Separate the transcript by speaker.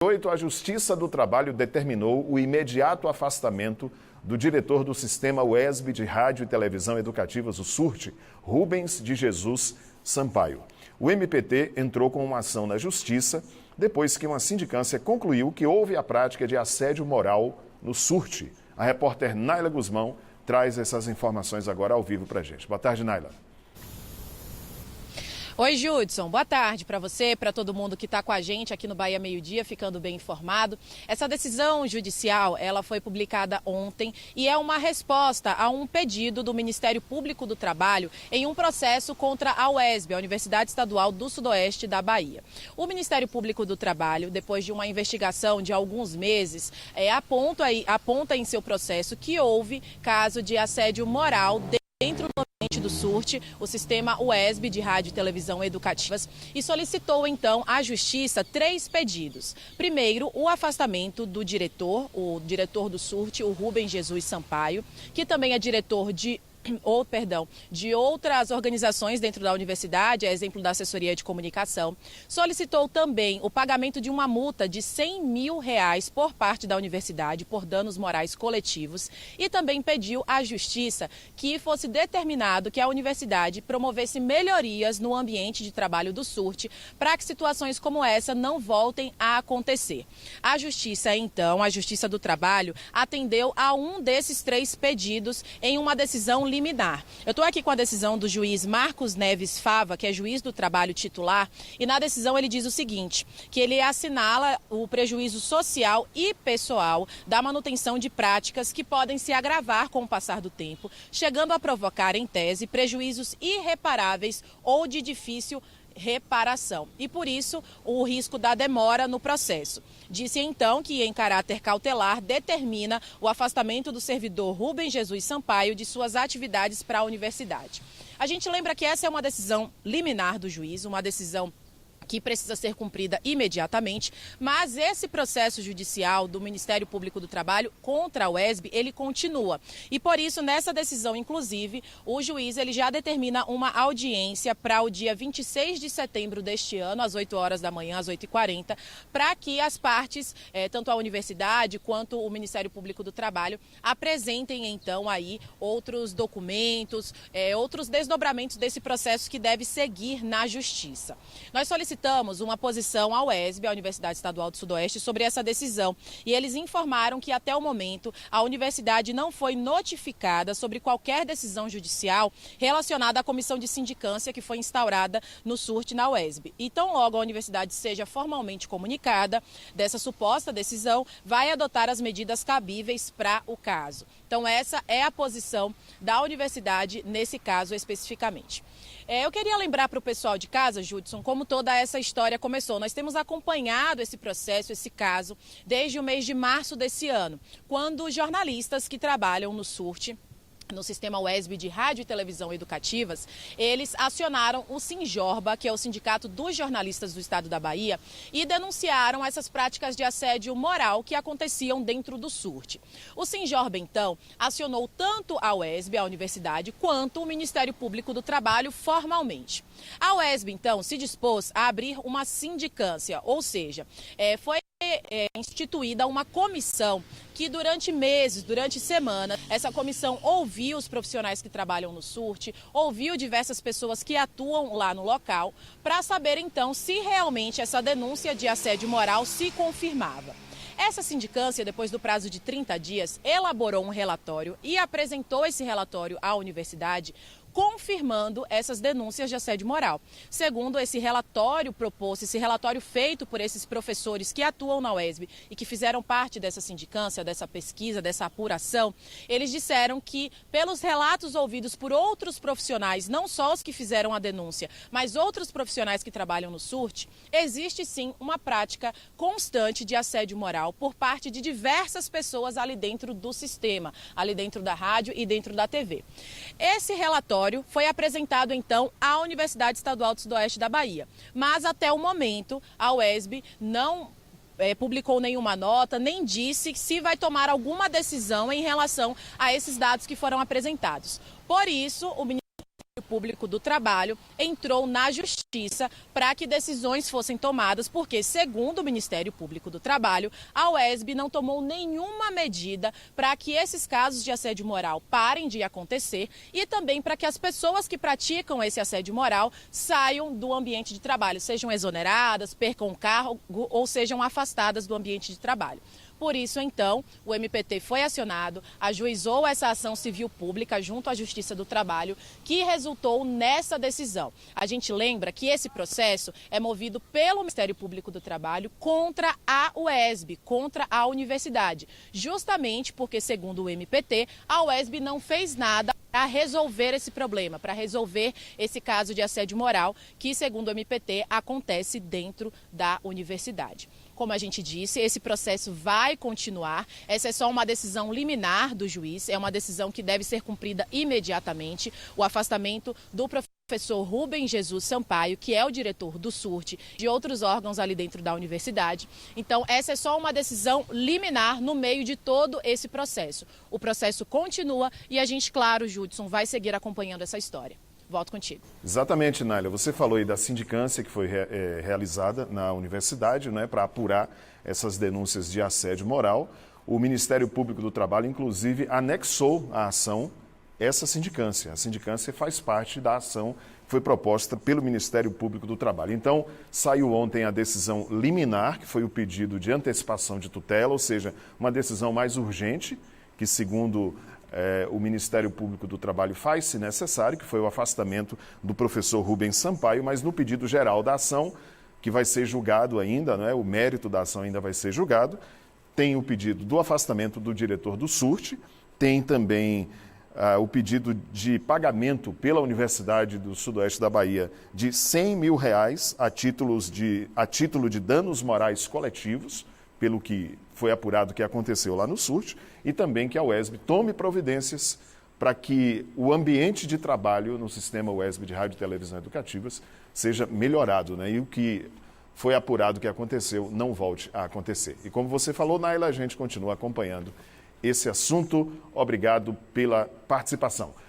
Speaker 1: A Justiça do Trabalho determinou o imediato afastamento do diretor do Sistema UESB de Rádio e Televisão Educativas, o SURT, Rubens de Jesus Sampaio. O MPT entrou com uma ação na Justiça depois que uma sindicância concluiu que houve a prática de assédio moral no SURT. A repórter Naila Guzmão traz essas informações agora ao vivo para a gente. Boa tarde, Naila.
Speaker 2: Oi, Judson. Boa tarde para você, para todo mundo que está com a gente aqui no Bahia Meio Dia, ficando bem informado. Essa decisão judicial, ela foi publicada ontem e é uma resposta a um pedido do Ministério Público do Trabalho em um processo contra a UESB, a Universidade Estadual do Sudoeste da Bahia. O Ministério Público do Trabalho, depois de uma investigação de alguns meses, aponta em seu processo que houve caso de assédio moral dentro do ambiente do SURT, o Sistema UESB de Rádio e Televisão Educativas, e solicitou então à Justiça 3 pedidos. Primeiro, o afastamento do diretor, o diretor do SURT, o Rubens Jesus Sampaio, que também é diretor de outras organizações dentro da universidade, a exemplo da assessoria de comunicação. Solicitou também o pagamento de uma multa de R$100 mil por parte da universidade por danos morais coletivos e também pediu à Justiça que fosse determinado que a universidade promovesse melhorias no ambiente de trabalho do SURT para que situações como essa não voltem a acontecer. A Justiça, então, a Justiça do Trabalho, atendeu a um desses 3 pedidos em uma decisão liminar. Eu estou aqui com a decisão do juiz Marcos Neves Fava, que é juiz do trabalho titular, e na decisão ele diz o seguinte, que ele assinala o prejuízo social e pessoal da manutenção de práticas que podem se agravar com o passar do tempo, chegando a provocar, em tese, prejuízos irreparáveis ou de difícil reparação. E por isso o risco da demora no processo. Disse então que em caráter cautelar determina o afastamento do servidor Rubens Jesus Sampaio de suas atividades para a universidade. A gente lembra que essa é uma decisão liminar do juiz, uma decisão que precisa ser cumprida imediatamente, mas esse processo judicial do Ministério Público do Trabalho contra a UESB, ele continua. E por isso, nessa decisão, inclusive, o juiz ele já determina uma audiência para o dia 26 de setembro deste ano, às 8 horas da manhã, às 8h40, para que as partes, tanto a universidade quanto o Ministério Público do Trabalho, apresentem então aí outros documentos, outros desdobramentos desse processo que deve seguir na Justiça. Nós solicitamos uma posição à UESB, a Universidade Estadual do Sudoeste, sobre essa decisão. E eles informaram que até o momento a universidade não foi notificada sobre qualquer decisão judicial relacionada à comissão de sindicância que foi instaurada no SURT na UESB. Então, logo a universidade seja formalmente comunicada dessa suposta decisão, vai adotar as medidas cabíveis para o caso. Então, essa é a posição da universidade nesse caso especificamente. Eu queria lembrar para o pessoal de casa, Judson, como toda essa história começou. Nós temos acompanhado esse processo, esse caso, desde o mês de março desse ano, quando jornalistas que trabalham no SURT, no Sistema UESB de Rádio e Televisão Educativas, eles acionaram o Sinjorba, que é o Sindicato dos Jornalistas do Estado da Bahia, e denunciaram essas práticas de assédio moral que aconteciam dentro do SURT. O Sinjorba, então, acionou tanto a UESB, a universidade, quanto o Ministério Público do Trabalho formalmente. A UESB, então, se dispôs a abrir uma sindicância, ou seja, foi instituída uma comissão que durante meses, durante semanas, essa comissão ouviu os profissionais que trabalham no SURT, ouviu diversas pessoas que atuam lá no local, para saber então se realmente essa denúncia de assédio moral se confirmava. Essa sindicância, depois do prazo de 30 dias, elaborou um relatório e apresentou esse relatório à universidade, confirmando essas denúncias de assédio moral. Segundo esse relatório proposto, esse relatório feito por esses professores que atuam na UESB e que fizeram parte dessa sindicância, dessa pesquisa, dessa apuração, eles disseram que, pelos relatos ouvidos por outros profissionais, não só os que fizeram a denúncia, mas outros profissionais que trabalham no SURT, existe sim uma prática constante de assédio moral por parte de diversas pessoas ali dentro do sistema, ali dentro da rádio e dentro da TV. Esse relatório foi apresentado, então, à Universidade Estadual do Sudoeste da Bahia. Mas, até o momento, a UESB não publicou nenhuma nota, nem disse se vai tomar alguma decisão em relação a esses dados que foram apresentados. Por isso, o Ministério Público do Trabalho entrou na Justiça para que decisões fossem tomadas, porque, segundo o Ministério Público do Trabalho, a UESB não tomou nenhuma medida para que esses casos de assédio moral parem de acontecer e também para que as pessoas que praticam esse assédio moral saiam do ambiente de trabalho, sejam exoneradas, percam o cargo ou sejam afastadas do ambiente de trabalho. Por isso, então, o MPT foi acionado, ajuizou essa ação civil pública junto à Justiça do Trabalho, que resultou nessa decisão. A gente lembra que esse processo é movido pelo Ministério Público do Trabalho contra a UESB, contra a universidade, justamente porque, segundo o MPT, a UESB não fez nada para resolver esse problema, para resolver esse caso de assédio moral que, segundo o MPT, acontece dentro da universidade. Como a gente disse, esse processo vai continuar. Essa é só uma decisão liminar do juiz, é uma decisão que deve ser cumprida imediatamente. O afastamento do professor Rubens Jesus Sampaio, que é o diretor do SURT, de outros órgãos ali dentro da universidade. Então, essa é só uma decisão liminar no meio de todo esse processo. O processo continua e a gente, claro, Judson, vai seguir acompanhando essa história. Volto contigo.
Speaker 1: Exatamente, Nália. Você falou aí da sindicância que foi realizada na universidade, né, para apurar essas denúncias de assédio moral. O Ministério Público do Trabalho, inclusive, anexou à ação essa sindicância. A sindicância faz parte da ação que foi proposta pelo Ministério Público do Trabalho. Então, saiu ontem a decisão liminar, que foi o pedido de antecipação de tutela, ou seja, uma decisão mais urgente, que segundo o Ministério Público do Trabalho faz, se necessário, que foi o afastamento do professor Rubens Sampaio, mas no pedido geral da ação, que vai ser julgado ainda, né, o mérito da ação ainda vai ser julgado, tem o pedido do afastamento do diretor do SURT, tem também o pedido de pagamento pela Universidade do Sudoeste da Bahia de R$100 mil a título de danos morais coletivos, pelo que foi apurado que aconteceu lá no SURT, e também que a UESB tome providências para que o ambiente de trabalho no sistema UESB de rádio e televisão educativas seja melhorado, né? E o que foi apurado que aconteceu não volte a acontecer. E como você falou, Naila, a gente continua acompanhando esse assunto. Obrigado pela participação.